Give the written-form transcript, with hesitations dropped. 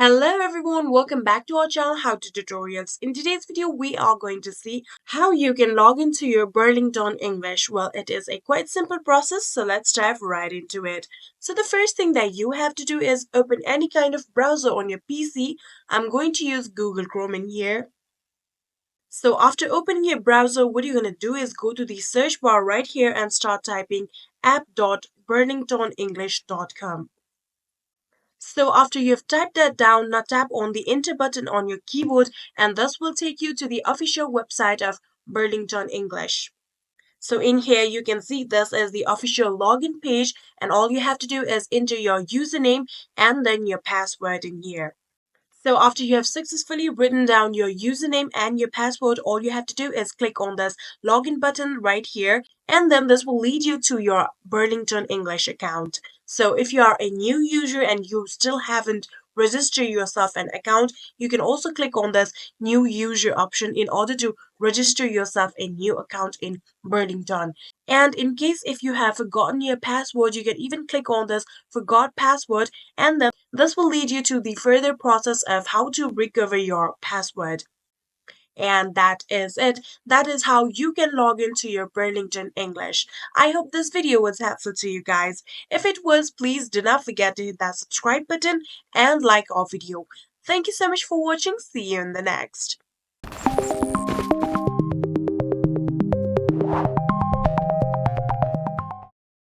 Hello everyone, welcome back to our channel How to Tutorials. In today's video, we are going to see how you can log into your Burlington English. Well, it is a quite simple process, so let's dive right into it. So the first thing that you have to do is open any kind of browser on your PC. I'm going to use Google Chrome in here. So after opening your browser, what you're going to do is go to the search bar right here and start typing app.burlingtonenglish.com. So after you've typed that down, now tap on the enter button on your keyboard and this will take you to the official website of Burlington English. So in here you can see this is the official login page and all you have to do is enter your username and then your password in here. So after you have successfully written down your username and your password, all you have to do is click on this login button right here, and then this will lead you to your Burlington English account. So if you are a new user and you still haven't registered yourself an account, you can also click on this new user option in order to register yourself a new account in Burlington. And in case if you have forgotten your password, you can even click on this forgot password and then this will lead you to the further process of how to recover your password. And that is it. That is how you can log into your Burlington English. I hope this video was helpful to you guys. If it was, please do not forget to hit that subscribe button and like our video. Thank you so much for watching. See you in the next.